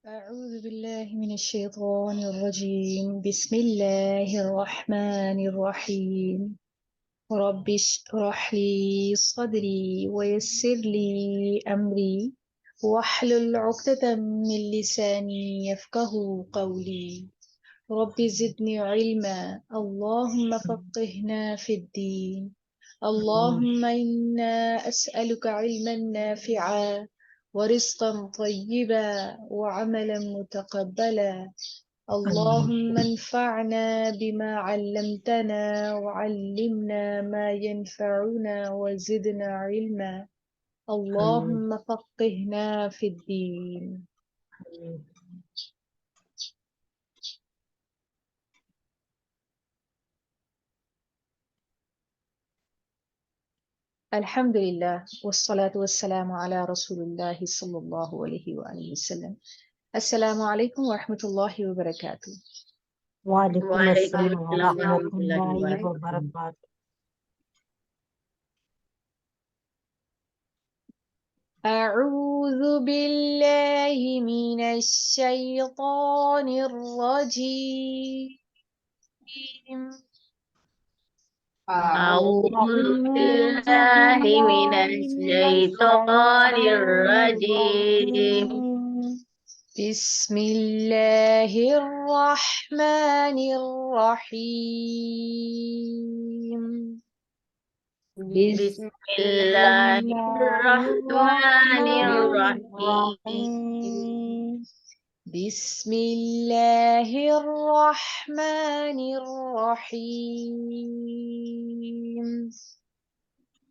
أعوذ بالله من الشيطان الرجيم. بسم الله الرحمن الرحيم. رب اشرح لي صدري ويسر لي أمري واحلل عقدة من لساني يفقه قولي. رب زدني علما، اللهم فقهنا في الدين. اللهم إنا أسألك علما نافعا ورزقا طيبا وعملا متقبلا. اللهم انفعنا بما علمتنا وعلمنا ما ينفعنا وزدنا علما. اللهم فقهنا في الدين. الحمد لله والصلاة والسلام على رسول الله صلى الله عليه وآله وسلم. السلام عليكم ورحمة الله وبركاته. وعلیکم وعلیکم السلام السلام ورحمۃ ورحمۃ اللہ اللہ وبرکاتہ۔ وبرکاتہ۔ أعوذ بالله من الشيطان الرجيم. أعوذ أعوذ باللہ من باللہ من الشیطان الشیطان الرجیم۔ الرجیم۔ بسم الله الرحمن الرحيم. بسم بسم اللہ اللہ الرحمن الرحمن الرحیم۔ الرحیم۔ بسم الله الرحمن الرحيم.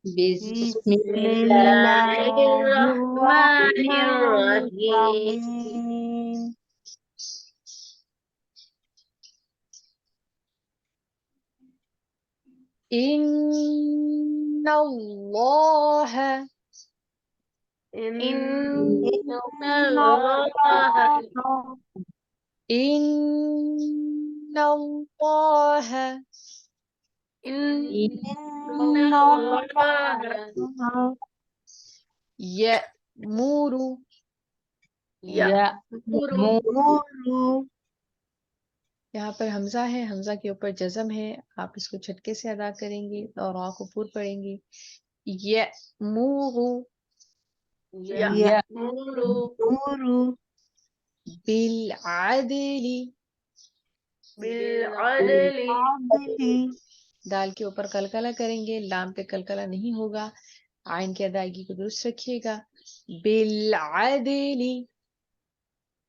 بسم بسم اللہ اللہ الرحمن الرحمن الرحیم۔ الرحیم۔ إن الله إن إن اللہ إن الله إن إن اللہ الله يأمر یأمر يأمر یہاں پر حمزہ ہے، حمزہ کے اوپر جزم ہے، آپ اس کو جھٹکے سے ادا کریں گی اور را کو پور پڑھیں گی۔ یأمر یأمر بالعدل، بالعدل بالعدل دال کے اوپر کلکلہ کریں گے، لام پہ کلکلہ نہیں ہوگا، عین کی ادائیگی کو درست رکھیے گا۔ بالعدل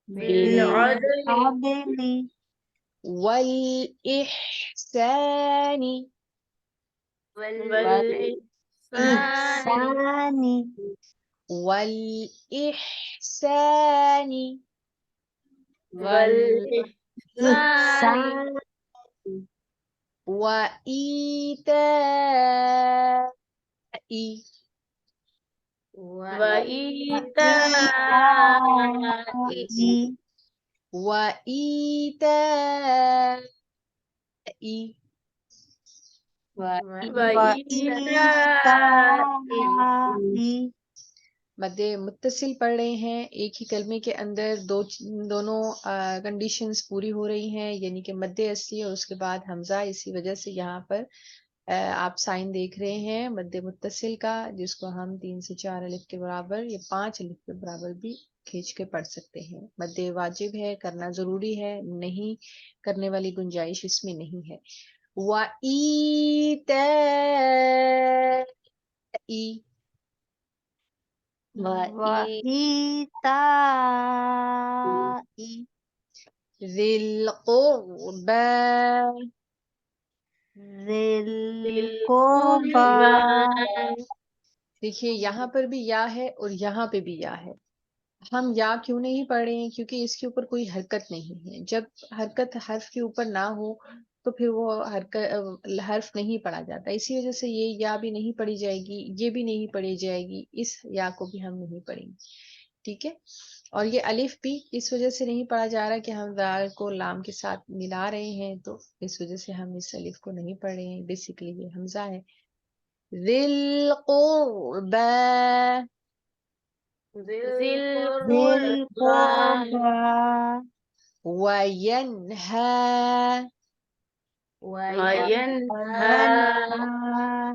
بالعدل والإحسان والإحسان والإحسان والإحسان وإيتاء وإيتاء وإيتاء وإيتاء مد متصل پڑھ رہے ہیں، ایک ہی کلمے کے اندر دونوں کنڈیشنز پوری ہو رہی ہیں، یعنی کہ مد اصلی اور اس کے بعد حمزہ، اسی وجہ سے یہاں پر آپ سائن دیکھ رہے ہیں مد متصل کا، جس کو ہم 3 سے 4 الف کے برابر یا 5 الف کے برابر بھی کھینچ کے پڑھ سکتے ہیں۔ مد واجب ہے، کرنا ضروری ہے، نہیں کرنے والی گنجائش اس میں نہیں ہے۔ وَإِيتَاءِ وإيتاء ذِي الْقُرْبَى، ذي القربى دیکھیے یہاں پر بھی یا ہے اور یہاں پہ بھی یا ہے۔ ہم یا کیوں نہیں پڑھ رہے ہیں؟ کیونکہ اس کے اوپر کوئی حرکت نہیں ہے۔ جب حرکت حرف کے اوپر نہ ہو تو پھر وہ حرف نہیں پڑھا جاتا، اسی وجہ سے یہ یا بھی نہیں پڑھی جائے گی، یہ بھی نہیں پڑھی جائے گی، اس یا کو بھی ہم نہیں پڑھیں گے، ٹھیک ہے؟ اور یہ الف بھی اس وجہ سے نہیں پڑھا جا رہا کہ ہم دال کو لام کے ساتھ ملا رہے ہیں، تو اس وجہ سے ہم اس الف کو نہیں پڑھ رہے ہیں۔ بیسیکلی یہ حمزہ ہے۔ ذی القربى ذي ذي القربى القربى وينهى وينهى وينهى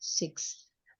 6।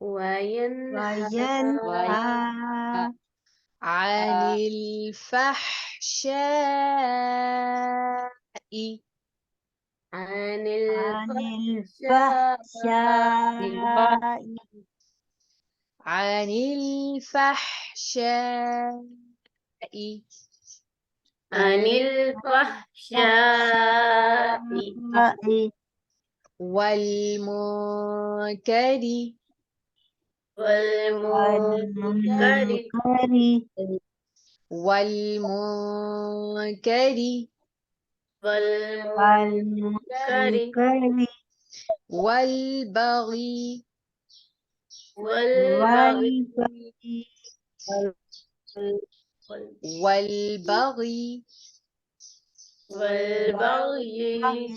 وينهى وينهى عن الفحشاء عن عن الفحشاء الفحشاء عن الفحشاء عن الفحشاء والمنكر والمنكر والمنكر والمنكر والبغي والبغي والبغي والبغي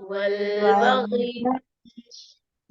والبغي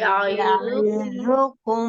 يعظكم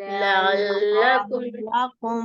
لعلكم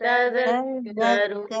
تذكرون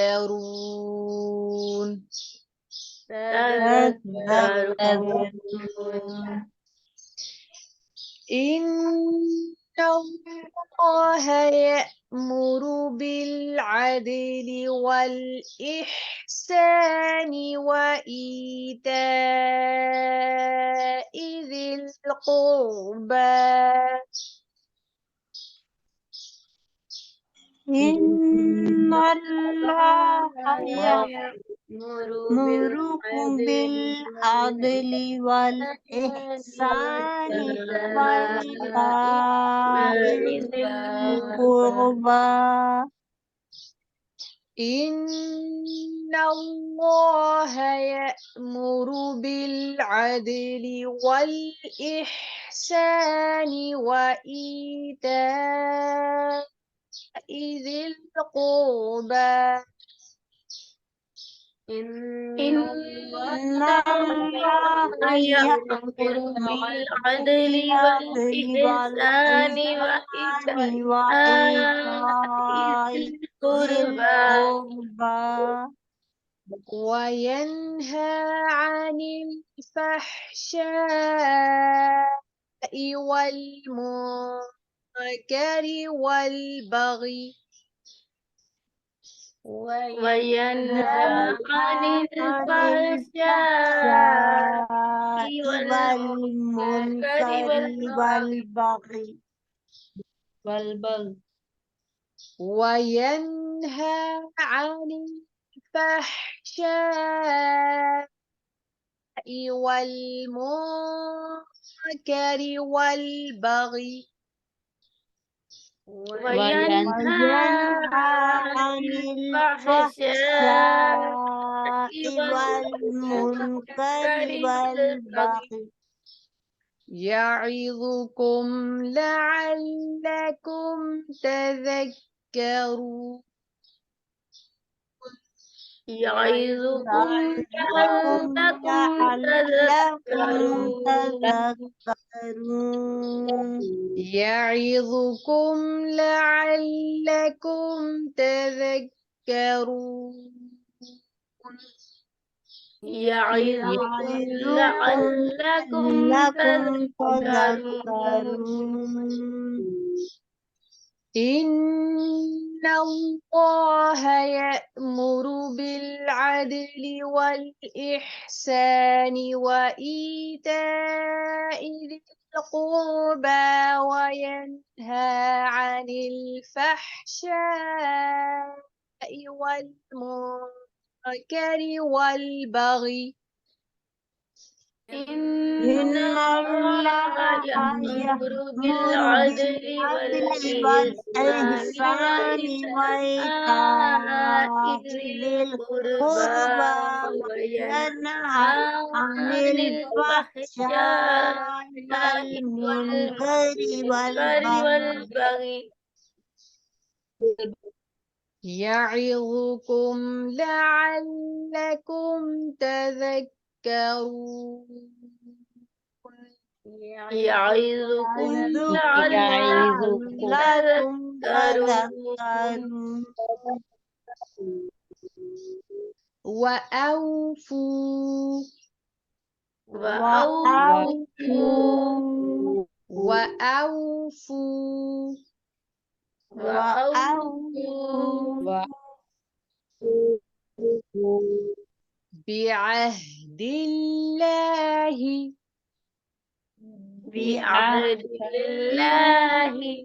تذكرون إن الله يأمر بالعدل والإحسان وإيتاء ذي القربى إن الله يأمركم بالعدل والإحسان وإيتاء ذي القربى إن الله يأمر بالعدل والإحسان وإيتاء ذي القربى إن إن الله يأمر يأمر بالعدل بالعدل والإحسان والإحسان وإيتاء وإيتاء ذي ذي القربى القربى وينهى عن الفحشاء والمنكر والبغي وينهى عن عن الفحشاء الفحشاء والمنكر والمنكر والبغي وينهى عن الفحشاء والمنكر والبغي وينهى عن الفحشاء والمنكر والبغي يعظكم لعلكم تذكرون يعظكم لعلكم تذكرون يعظكم لعلكم تذكرون يعظكم لعلكم تذكرون إن الله يأمر بالعدل والإحسان وإيتاء ذي القربى وينهى عن الفحشاء والمنكر والبغي إن الله يأمر بالعدل والإحسان وإيتاء ذي القربى وينهى عن الفحشاء والمنكر والبغي يعظكم لعلكم تذكرون. يعظكم يعظكم لعلكم تذكرون. وأوفوا وأوفوا وأوفوا بعهد الله بعهد الله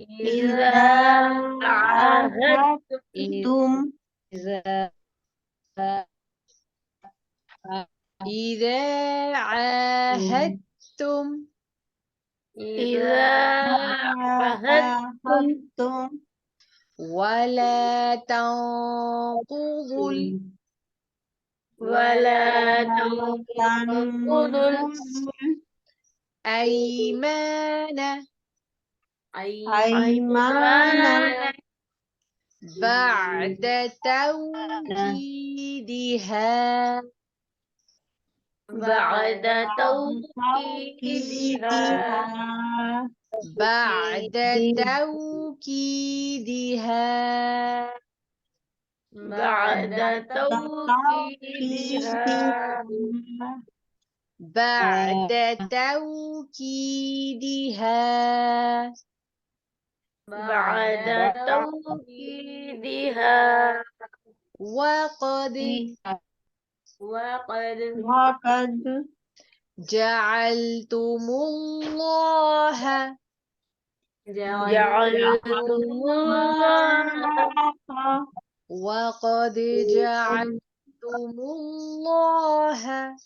إذا عاهدتم إذا عاهدتم إذا عاهدتم ولا تنقضوا ولا تنقضوا الأيمان أيمان بعد توكيدها بعد توكيدها بعد توكيدها بعد توكيدها بعد توكيدها بعد توكيدها وقد جعلتم الله وقد جعلتم الله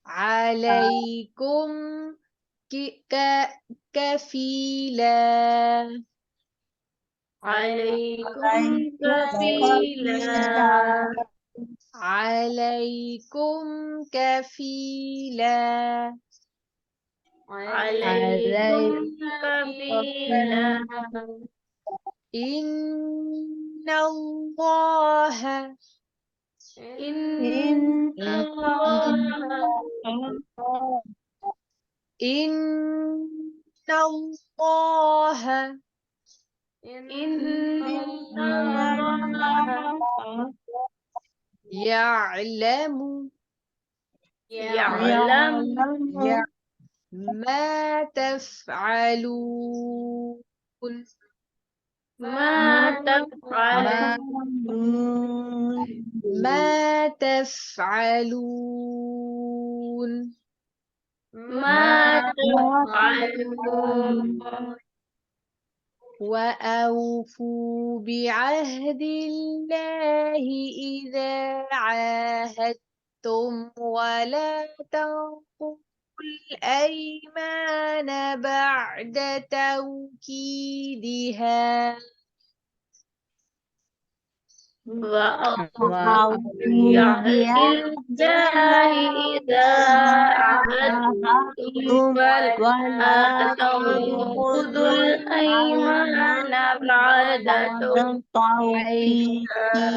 عليكم كفيلا عليكم كفيلا إن الله يعلم ما تفعلون ما تفعلون وأوفوا بعهد الله إذا عاهدتم ولا تنقضوا الأيمان بعد توكيدها وأوفوا بعهد الله إذا عاهدتم ولا تنقضوا الأيمان بعد توكيدها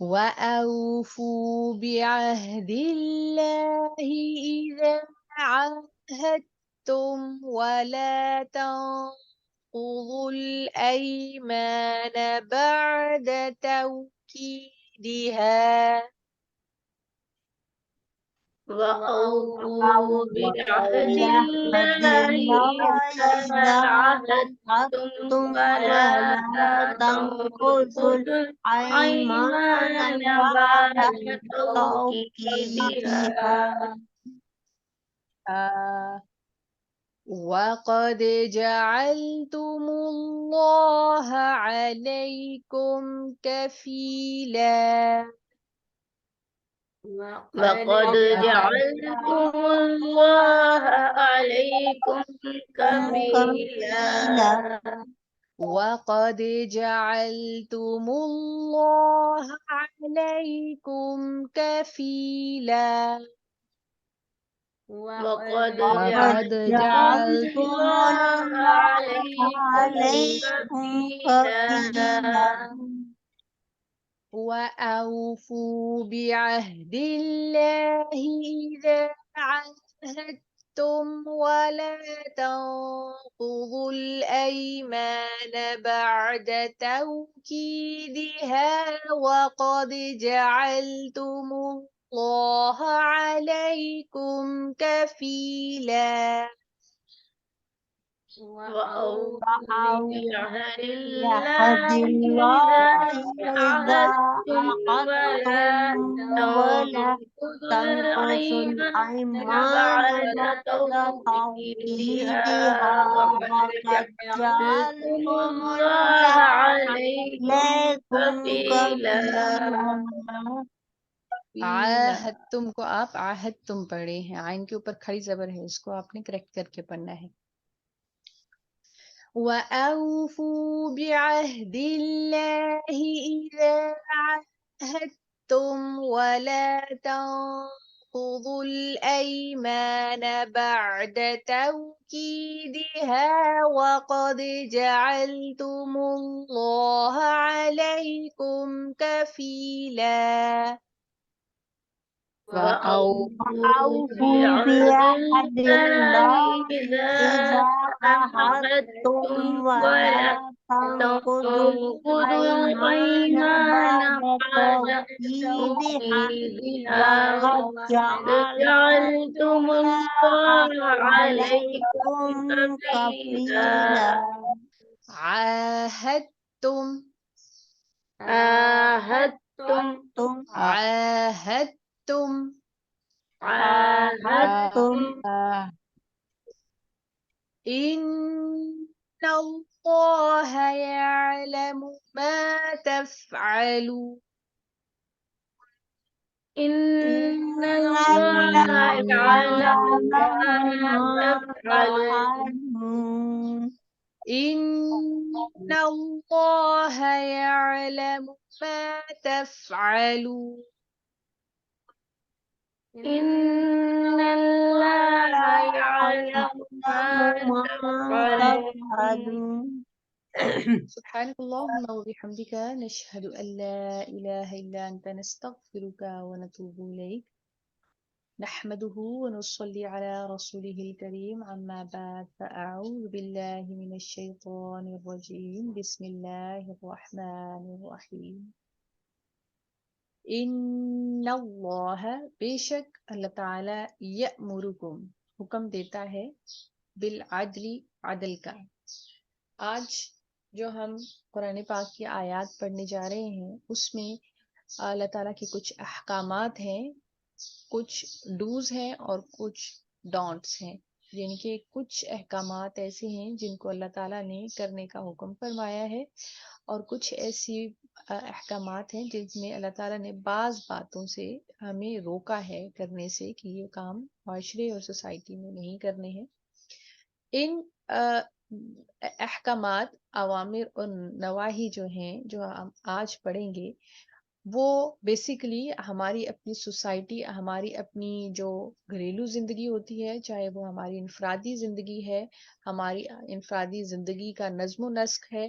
وأوفوا بعهد الله إذا عاهدتم ولا تنقضوا الأيمان بعد توكيدها وأوفوا بعهد الله إذا عاهدتم ولا تنقضوا الأيمان بعد توكيدها وقد جعلتم الله عليكم كفيلا وقد جعلتم الله عليكم كفيلا وقد جعلتم الله عليكم كفيلا وقد وقد جعلتم جعلتم الله عليكم كفيلا وأوفوا بعهد الله إذا عاهدتم ولا تنقضوا الأيمان بعد توكيدها وقد جعلتم الله عليكم كفيلا وأوفوا بعهد الله إذا عاهدتم ولا تنقضوا الأيمان بعد توكيدها وقد جعلتم الله عليكم كفيلا عاہدتم کو آپ عاہدتم پڑھے ہیں، عین کے اوپر کھڑی زبر ہے، اس کو آپ نے کریکٹ کر کے پڑھنا ہے. وَأَوْفُوا بِعَهْدِ اللَّهِ إِذَا عَاهَدتُّمْ وَلَا تَنقُضُوا الْأَيْمَانَ بَعْدَ تَوْكِيدِهَا وَقَدْ جَعَلْتُمُ اللَّهَ عَلَيْكُمْ كَفِيلًا وأوفوا بعهد الله إذا عاهدتم ولا تنقضوا الأيمان بعد توكيدها وقد جعلتم الله عليكم كفيلا عاهدتم عاهدتم إن الله يعلم ما تفعلون إن الله يعلم ما تفعلون إن الله يعلم ما تفعلون إن الله يعلم ما تفعلون سبحانك اللهم وبحمدك نشهد أن لا إله إلا أنت نستغفرك ونتوب إليك نحمده ونصلي على رسوله الكريم عما بعد فأعوذ بالله من الشيطان الرجيم بسم الله الرحمن الرحيم ان اللہ بے شک اللہ تعالی یأمرکم حکم دیتا ہے بالعدل عدل کا. آج جو ہم قرآن پاک کی آیات پڑھنے جا رہے ہیں اس میں اللہ تعالیٰ کے کچھ احکامات ہیں، کچھ ڈوز ہیں اور کچھ ڈونٹس ہیں، یعنی کہ کچھ احکامات ایسے ہیں جن کو اللہ تعالیٰ نے کرنے کا حکم فرمایا ہے اور کچھ ایسی احکامات ہیں جن میں اللہ تعالیٰ نے بعض باتوں سے ہمیں روکا ہے کرنے سے کہ یہ کام معاشرے اور سوسائٹی میں نہیں کرنے ہیں. ان احکامات اوامر اور نواہی جو ہیں جو ہم آج پڑھیں گے وہ بیسیکلی ہماری اپنی سوسائٹی، ہماری اپنی جو گھریلو زندگی ہوتی ہے، چاہے وہ ہماری انفرادی زندگی ہے، ہماری انفرادی زندگی کا نظم و نسق ہے،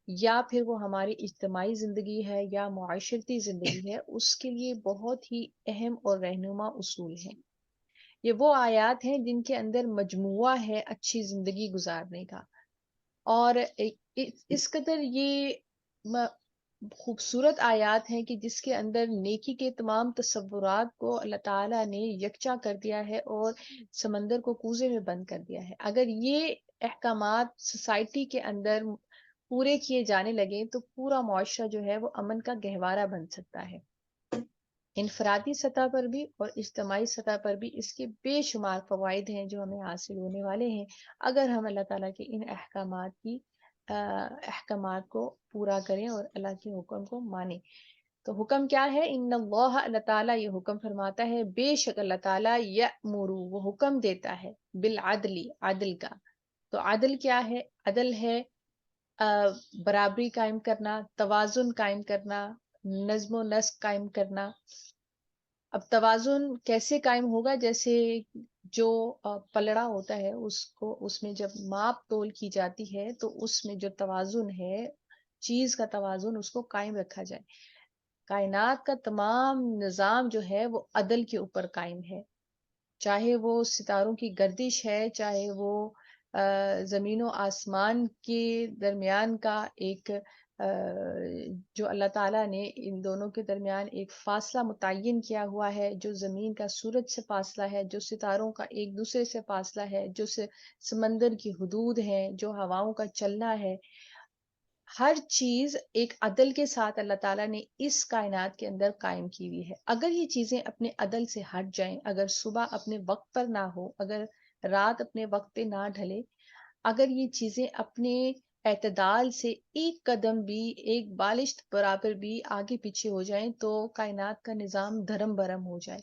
یا پھر وہ ہماری اجتماعی زندگی ہے یا معاشرتی زندگی ہے، اس کے لیے بہت ہی اہم اور رہنما اصول ہیں. یہ وہ آیات ہیں جن کے اندر مجموعہ ہے اچھی زندگی گزارنے کا، اور اس قدر یہ خوبصورت آیات ہیں کہ جس کے اندر نیکی کے تمام تصورات کو اللہ تعالیٰ نے یکجا کر دیا ہے اور سمندر کو کوزے میں بند کر دیا ہے. اگر یہ احکامات سوسائٹی کے اندر پورے کیے جانے لگے تو پورا معاشرہ جو ہے وہ امن کا گہوارہ بن سکتا ہے. انفرادی سطح پر بھی اور اجتماعی سطح پر بھی اس کے بے شمار فوائد ہیں جو ہمیں حاصل ہونے والے ہیں اگر ہم اللہ تعالیٰ کے ان احکامات کو پورا کریں اور اللہ کے حکم کو مانیں. تو حکم کیا ہے؟ ان اللہ، اللہ تعالیٰ یہ حکم فرماتا ہے، بے شک اللہ تعالیٰ یأمر، وہ حکم دیتا ہے، بالعدل، عدل کا. تو عدل کیا ہے؟ عدل ہے برابری قائم کرنا، توازن قائم کرنا، نظم و نسق قائم کرنا. اب توازن کیسے قائم ہوگا؟ جیسے جو پلڑا ہوتا ہے اس میں جب ماپ تول کی جاتی ہے تو اس میں جو توازن ہے، چیز کا توازن، اس کو قائم رکھا جائے. کائنات کا تمام نظام جو ہے وہ عدل کے اوپر قائم ہے. چاہے وہ ستاروں کی گردش ہے، چاہے وہ زمین و آسمان کے درمیان کا ایک جو اللہ تعالیٰ نے ان دونوں کے درمیان ایک فاصلہ متعین کیا ہوا ہے، جو زمین کا سورج سے فاصلہ ہے، جو ستاروں کا ایک دوسرے سے فاصلہ ہے، جو سمندر کی حدود ہیں، جو ہواؤں کا چلنا ہے. ہر چیز ایک عدل کے ساتھ اللہ تعالیٰ نے اس کائنات کے اندر قائم کی ہوئی ہے. اگر یہ چیزیں اپنے عدل سے ہٹ جائیں، اگر صبح اپنے وقت پر نہ ہو، اگر رات اپنے وقت پہ نہ ڈھلے، اگر یہ چیزیں اپنے اعتدال سے ایک قدم بھی، ایک بالشت برابر بھی آگے پیچھے ہو جائیں تو کائنات کا نظام دھرم برم ہو جائے.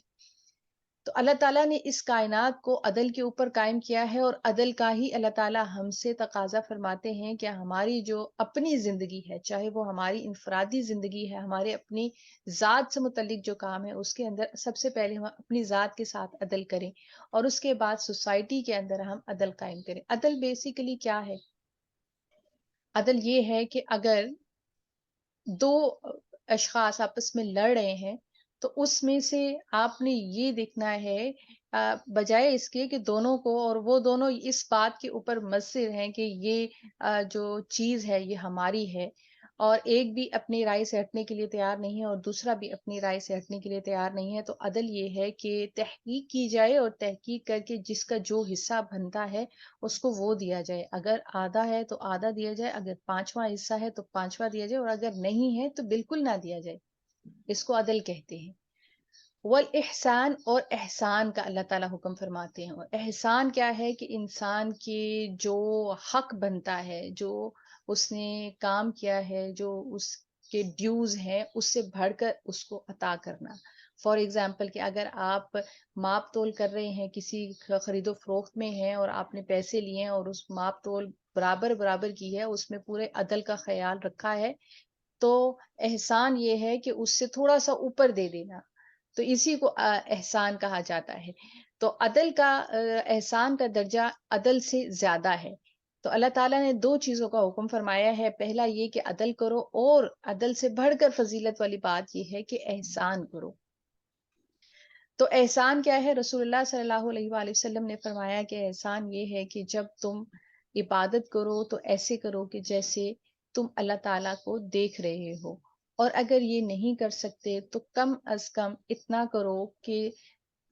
تو اللہ تعالیٰ نے اس کائنات کو عدل کے اوپر قائم کیا ہے اور عدل کا ہی اللہ تعالیٰ ہم سے تقاضا فرماتے ہیں کہ ہماری جو اپنی زندگی ہے، چاہے وہ ہماری انفرادی زندگی ہے، ہمارے اپنی ذات سے متعلق جو کام ہے، اس کے اندر سب سے پہلے ہم اپنی ذات کے ساتھ عدل کریں اور اس کے بعد سوسائٹی کے اندر ہم عدل قائم کریں. عدل بیسیکلی کیا ہے؟ عدل یہ ہے کہ اگر دو اشخاص آپس میں لڑ رہے ہیں تو اس میں سے آپ نے یہ دیکھنا ہے بجائے اس کے کہ دونوں کو، اور وہ دونوں اس بات کے اوپر مصر ہیں کہ یہ جو چیز ہے یہ ہماری ہے، اور ایک بھی اپنی رائے سے ہٹنے کے لیے تیار نہیں ہے اور دوسرا بھی اپنی رائے سے ہٹنے کے لیے تیار نہیں ہے، تو عدل یہ ہے کہ تحقیق کی جائے اور تحقیق کر کے جس کا جو حصہ بنتا ہے اس کو وہ دیا جائے. اگر آدھا ہے تو آدھا دیا جائے، اگر پانچواں حصہ ہے تو پانچواں دیا جائے، اور اگر نہیں ہے تو بالکل نہ دیا جائے. اس کو عدل کہتے ہیں. والاحسان، اور احسان کا اللہ تعالیٰ حکم فرماتے ہیں. اور احسان کیا ہے؟ کہ انسان کے جو حق بنتا ہے، جو اس نے کام کیا ہے، جو اس کے ڈیوز ہیں، اس سے بڑھ کر اس کو عطا کرنا. فار ایگزامپل کہ اگر آپ ماپ تول کر رہے ہیں، کسی خرید و فروخت میں ہیں اور آپ نے پیسے لیے ہیں اور اس ماپ تول برابر کی ہے، اس میں پورے عدل کا خیال رکھا ہے، تو احسان یہ ہے کہ اس سے تھوڑا سا اوپر دے دینا، تو اسی کو احسان کہا جاتا ہے. تو عدل کا احسان کا درجہ عدل سے زیادہ ہے. تو اللہ تعالیٰ نے دو چیزوں کا حکم فرمایا ہے. پہلا یہ کہ عدل کرو، اور عدل سے بڑھ کر فضیلت والی بات یہ ہے کہ احسان کرو. تو احسان کیا ہے؟ رسول اللہ صلی اللہ علیہ وآلہ وسلم نے فرمایا کہ احسان یہ ہے کہ جب تم عبادت کرو تو ایسے کرو کہ جیسے تم اللہ تعالیٰ کو دیکھ رہے ہو، اور اگر یہ نہیں کر سکتے تو کم از کم اتنا کرو کہ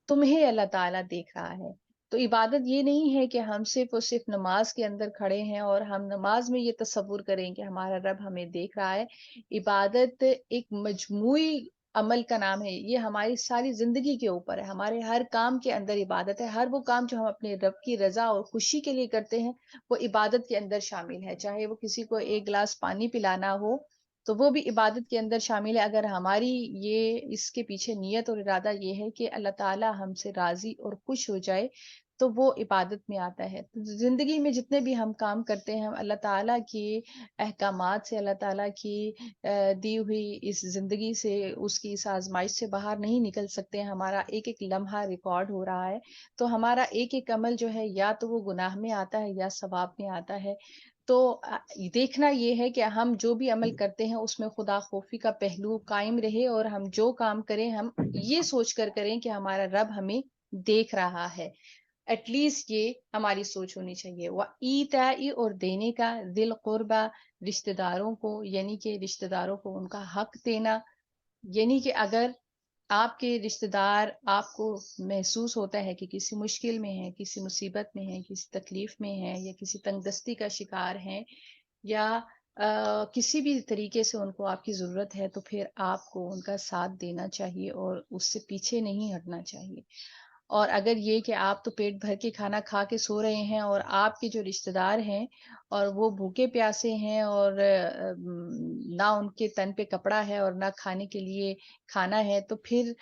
تمہیں اللہ تعالیٰ دیکھ رہا ہے. تو عبادت یہ نہیں ہے کہ ہم صرف اور صرف نماز کے اندر کھڑے ہیں اور ہم نماز میں یہ تصور کریں کہ ہمارا رب ہمیں دیکھ رہا ہے. عبادت ایک مجموعی عمل کا نام ہے. یہ ہماری ساری زندگی کے اوپر ہے، ہمارے ہر کام کے اندر عبادت ہے. ہر وہ کام جو ہم اپنے رب کی رضا اور خوشی کے لیے کرتے ہیں وہ عبادت کے اندر شامل ہے. چاہے وہ کسی کو ایک گلاس پانی پلانا ہو تو وہ بھی عبادت کے اندر شامل ہے، اگر ہماری اس کے پیچھے نیت اور ارادہ یہ ہے کہ اللہ تعالیٰ ہم سے راضی اور خوش ہو جائے تو وہ عبادت میں آتا ہے. زندگی میں جتنے بھی ہم کام کرتے ہیں، ہم اللہ تعالیٰ کی احکامات سے، اللہ تعالیٰ کی دی ہوئی اس زندگی سے، اس کی اس آزمائش سے باہر نہیں نکل سکتے. ہمارا ایک ایک لمحہ ریکارڈ ہو رہا ہے، تو ہمارا ایک ایک عمل جو ہے یا تو وہ گناہ میں آتا ہے یا ثواب میں آتا ہے. تو دیکھنا یہ ہے کہ ہم جو بھی عمل کرتے ہیں اس میں خدا خوفی کا پہلو قائم رہے، اور ہم جو کام کریں ہم یہ سوچ کر کریں کہ ہمارا رب ہمیں دیکھ رہا ہے. ایٹ لیسٹ یہ ہماری سوچ ہونی چاہیے. وَإِيتَاءِ اور دینے کا، ذِي الْقُرْبَى رشتہ داروں کو، یعنی کہ رشتہ داروں کو ان کا حق دینا. یعنی کہ اگر آپ کے رشتہ دار آپ کو محسوس ہوتا ہے کہ کسی مشکل میں ہے، کسی مصیبت میں ہے، کسی تکلیف میں ہے، یا کسی تنگ دستی کا شکار ہے، یا کسی بھی طریقے سے ان کو آپ کی ضرورت ہے، تو پھر آپ کو ان کا ساتھ دینا چاہیے اور اس سے پیچھے نہیں ہٹنا چاہیے. اور اگر یہ کہ آپ تو پیٹ بھر کے کھانا کھا کے سو رہے ہیں اور آپ کے جو رشتہ دار ہیں اور وہ بھوکے پیاسے ہیں اور نہ ان کے تن پہ کپڑا ہے اور نہ کھانے کے لیے کھانا ہے، تو پھر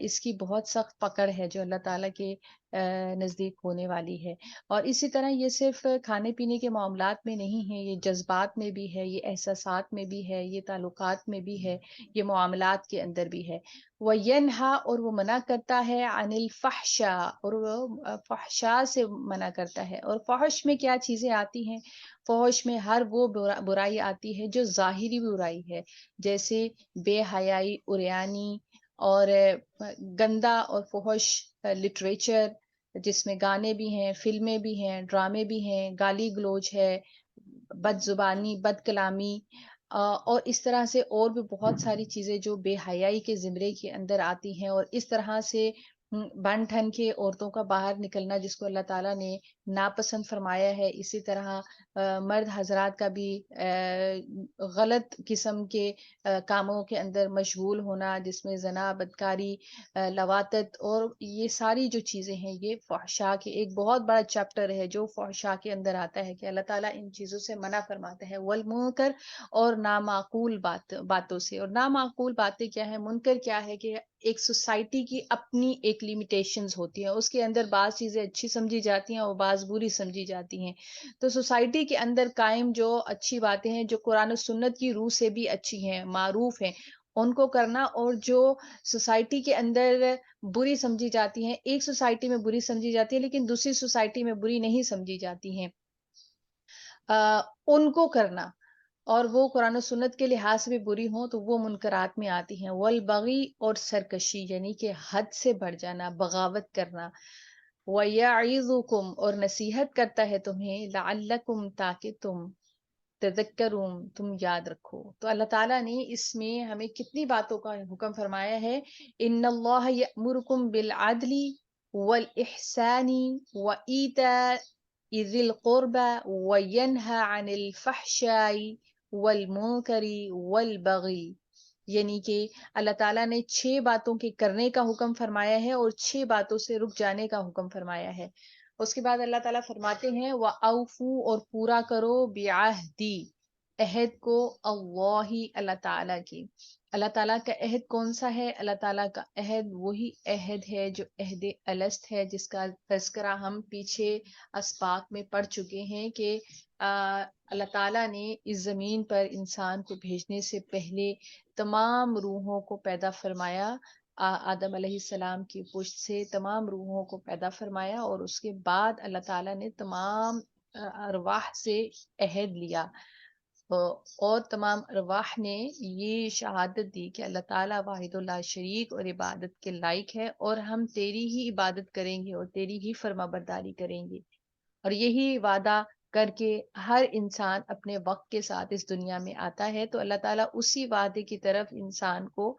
اس کی بہت سخت پکڑ ہے جو اللہ تعالیٰ کے نزدیک ہونے والی ہے. اور اسی طرح یہ صرف کھانے پینے کے معاملات میں نہیں ہے، یہ جذبات میں بھی ہے، یہ احساسات میں بھی ہے، یہ تعلقات میں بھی ہے، یہ معاملات کے اندر بھی ہے. وَيَنْهَا اور وہ منع کرتا ہے، عَنِ الْفَحْشَاء اور وہ فحشاء سے منع کرتا ہے. اور فحش میں کیا چیزیں آتی ہیں؟ فحش میں ہر وہ برائی آتی ہے جو ظاہری برائی ہے، جیسے بے حیائی، عریانی اور گندا اور فحش لٹریچر، جس میں گانے بھی ہیں، فلمیں بھی ہیں، ڈرامے بھی ہیں، گالی گلوچ ہے، بد زبانی، بد کلامی، اور اس طرح سے اور بھی بہت ساری چیزیں جو بے حیائی کے زمرے کے اندر آتی ہیں. اور اس طرح سے بن ٹھن کے عورتوں کا باہر نکلنا جس کو اللہ تعالیٰ نے ناپسند فرمایا ہے. اسی طرح مرد حضرات کا بھی غلط قسم کے کاموں کے اندر مشغول ہونا، جس میں زنا، بدکاری، لواطت اور یہ ساری جو چیزیں ہیں، یہ فحشاء کے ایک بہت بڑا چیپٹر ہے جو فحشاء کے اندر آتا ہے کہ اللہ تعالیٰ ان چیزوں سے منع فرماتا ہے. والمنکر اور نامعقول باتوں سے. اور نامعقول باتیں کیا ہے؟ منکر کیا ہے کہ ایک سوسائٹی کی اپنی ایک لیمیٹیشنز ہوتی ہیں، اس کے اندر بعض چیزیں اچھی سمجھی جاتی ہیں اور بعض بری سمجھی جاتی ہیں. تو سوسائٹی کے اندر قائم جو اچھی باتیں ہیں، جو قرآن و سنت کی روح سے بھی اچھی ہیں، معروف ہیں، ان کو کرنا. اور جو سوسائٹی کے اندر بری سمجھی جاتی ہیں، ایک سوسائٹی میں بری سمجھی جاتی ہے لیکن دوسری سوسائٹی میں بری نہیں سمجھی جاتی ہیں، ان کو کرنا. اور وہ قرآن و سنت کے لحاظ سے بھی بری ہوں تو وہ منکرات میں آتی ہیں. والبغی اور سرکشی، یعنی کہ حد سے بڑھ جانا، بغاوت کرنا. وَيَعِظُكُمْ اور نصیحت کرتا ہے تمہیں، لَعَلَّكُمْ تاکہ تم تذکرون تم یاد رکھو. تو اللہ تعالیٰ نے اس میں ہمیں کتنی باتوں کا حکم فرمایا ہے. ان اللہ یأمرکم بالعدل والاحسان وایتاء ذی القربى وینہی عن الفحشاء والمنکر والبغی. یعنی کہ اللہ تعالیٰ نے 6 باتوں کے کرنے کا حکم فرمایا ہے اور 6 باتوں سے رک جانے کا حکم فرمایا ہے. اس کے بعد اللہ تعالیٰ فرماتے ہیں وَأَوْفُوا اور پورا کرو بِعَهْدِی عہد کو، اللہ تعالیٰ کی. اللہ تعالیٰ کا عہد کون سا ہے؟ اللہ تعالیٰ کا عہد وہی عہد ہے جو عہد الست ہے، جس کا تذکرہ ہم پیچھے اسباق میں پڑھ چکے ہیں کہ اللہ تعالیٰ نے اس زمین پر انسان کو بھیجنے سے پہلے تمام روحوں کو پیدا فرمایا. آدم علیہ السلام کی پشت سے تمام روحوں کو پیدا فرمایا اور اس کے بعد اللہ تعالیٰ نے تمام ارواح سے عہد لیا اور تمام ارواح نے یہ شہادت دی کہ اللہ تعالیٰ واحد لا شریک اور عبادت کے لائق ہے، اور ہم تیری ہی عبادت کریں گے اور تیری ہی فرما برداری کریں گے. اور یہی وعدہ کر کے ہر انسان اپنے وقت کے ساتھ اس دنیا میں آتا ہے. تو اللہ تعالیٰ اسی وعدے کی طرف انسان کو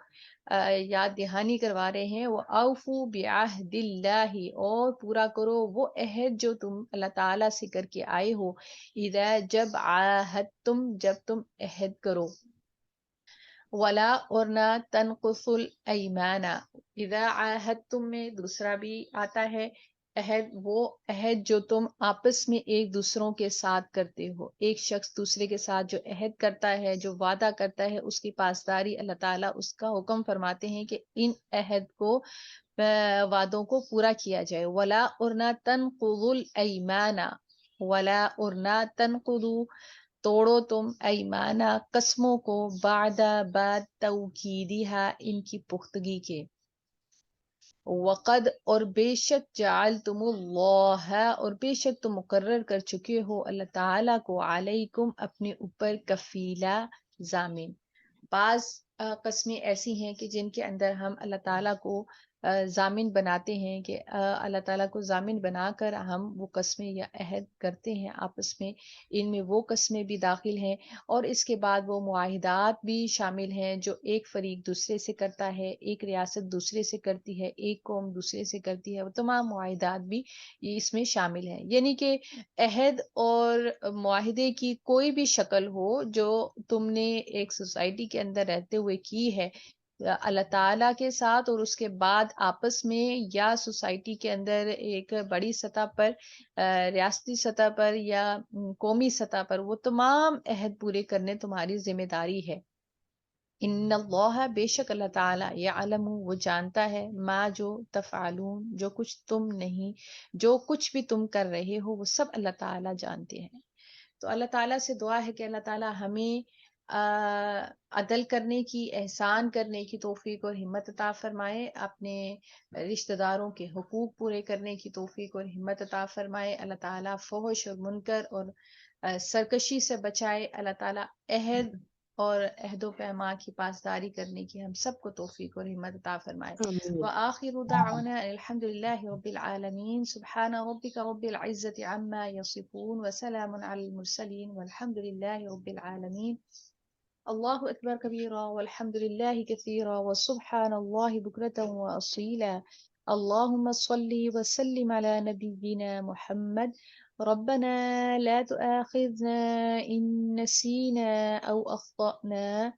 یاد دہانی کروا رہے ہیں. وَأَوْفُوا بِعَهْدِ اللَّهِ اور پورا کرو وہ عہد جو تم اللہ تعالیٰ سے کر کے آئے ہو. اِذَا جب عَاهَدتُّم جب تم عہد کرو. ولا اور نہ تنقصوا الایمان. اذا عاہدتم میں دوسرا بھی آتا ہے عہد، وہ عہد جو تم آپس میں ایک دوسروں کے ساتھ کرتے ہو. ایک شخص دوسرے کے ساتھ جو عہد کرتا ہے، جو وعدہ کرتا ہے، اس کی پاسداری اللہ تعالیٰ اس کا حکم فرماتے ہیں کہ ان عہد کو وعدوں کو پورا کیا جائے. ولا اور نہ تنقضوا الایمان. ولا اور نہ تنقضوا توڑو تم ایمانا قسموں کو، بعد توکیدہا ان کی پختگی کے. وقد اور بے شک جعلتم اللہ اور بے شک تم مقرر کر چکے ہو اللہ تعالیٰ کو علیکم اپنے اوپر کفیلا ضامن. بعض قسمیں ایسی ہیں کہ جن کے اندر ہم اللہ تعالیٰ کو ضامن بناتے ہیں کہ اللہ تعالیٰ کو ضامن بنا کر ہم وہ قسمیں یا عہد کرتے ہیں آپس میں، ان میں وہ قسمیں بھی داخل ہیں، اور اس کے بعد وہ معاہدات بھی شامل ہیں جو ایک فریق دوسرے سے کرتا ہے، ایک ریاست دوسرے سے کرتی ہے، ایک قوم دوسرے سے کرتی ہے، وہ تمام معاہدات بھی اس میں شامل ہیں. یعنی کہ عہد اور معاہدے کی کوئی بھی شکل ہو جو تم نے ایک سوسائٹی کے اندر رہتے ہوئے کی ہے اللہ تعالیٰ کے ساتھ، اور اس کے بعد آپس میں یا سوسائٹی کے اندر ایک بڑی سطح پر، ریاستی سطح پر یا قومی سطح پر، وہ تمام عہد پورے کرنے تمہاری ذمہ داری ہے. ان اللہ، بے شک اللہ تعالیٰ، یعلم، وہ جانتا ہے، ما، جو تفعلون، جو کچھ تم نہیں، جو کچھ بھی تم کر رہے ہو وہ سب اللہ تعالیٰ جانتے ہیں. تو اللہ تعالیٰ سے دعا ہے کہ اللہ تعالیٰ ہمیں عدل کرنے کی، احسان کرنے کی توفیق اور ہمت عطا فرمائے، اپنے رشتہ داروں کے حقوق پورے کرنے کی توفیق اور ہمت عطا فرمائے. اللہ تعالیٰ فحش اور منکر اور سرکشی سے بچائے. اللہ تعالیٰ عہد اور عہد و پیما کی پاسداری کرنے کی ہم سب کو توفیق اور ہمت عطا فرمائے. آمین. وآخر دعوانا الحمد للہ رب العالمین. سبحان ربک رب العزة عما يصفون وسلام على المرسلين والحمد للہ رب العالمین. اللہ اکبر کبیرا والحمد للہ کثیرا وسبحان اللہ بکرة واصیلا. اللهم صل وسلم على نبينا محمد. ربنا لا تؤاخذنا إن نسينا أو أخطأنا.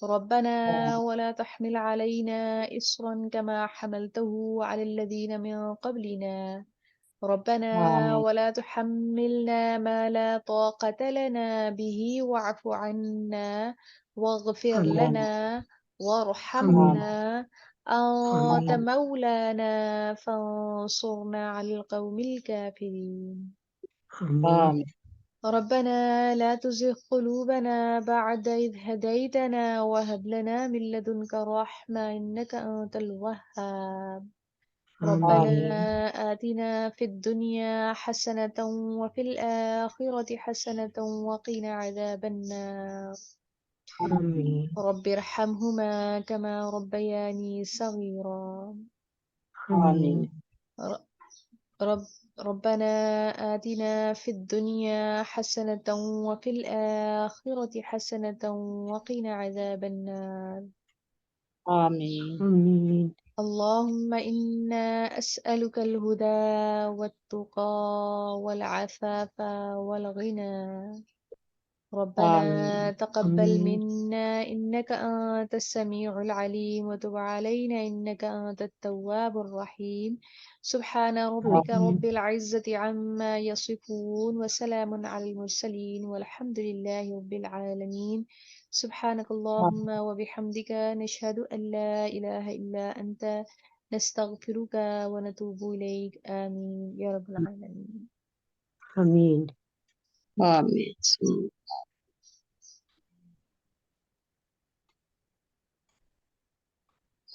ربنا ولا تحمل علينا إصرا كما حملته على الذين من قبلنا. ربنا ولا تحملنا ما لا طاقة لنا به واعف عنا واغفر آمین. لنا وارحمنا. أنت مولانا فانصرنا على القوم الكافرين. آمین. ربنا لا تزغ قلوبنا بعد إذ هديتنا وهب لنا من لدنك رحمة إنك أنت الوهاب. ربنا آتنا في الدنيا حسنة وفي الآخرة حسنة وقنا عذاب النار. آمین. رب ارحمهما كما ربياني صغيرا. آمین. ربنا آتنا في الدنيا حسنة وفي الآخرة حسنة وقنا عذاب النار. آمین. اللهم إنا أسألك الهدى والتقى والعفاف والغنى. ربنا تقبل منا إنك أنت السميع العليم وتب علينا إنك أنت التواب الرحيم. سبحان ربك رب العزة عما يصفون وسلام على المرسلين والحمد لله رب العالمين. سبحانك اللهم وبحمدك نشهد أن لا إله إلا أنت نستغفرك ونتوب إليك. آمين يا رب العالمين. آمین. آمین.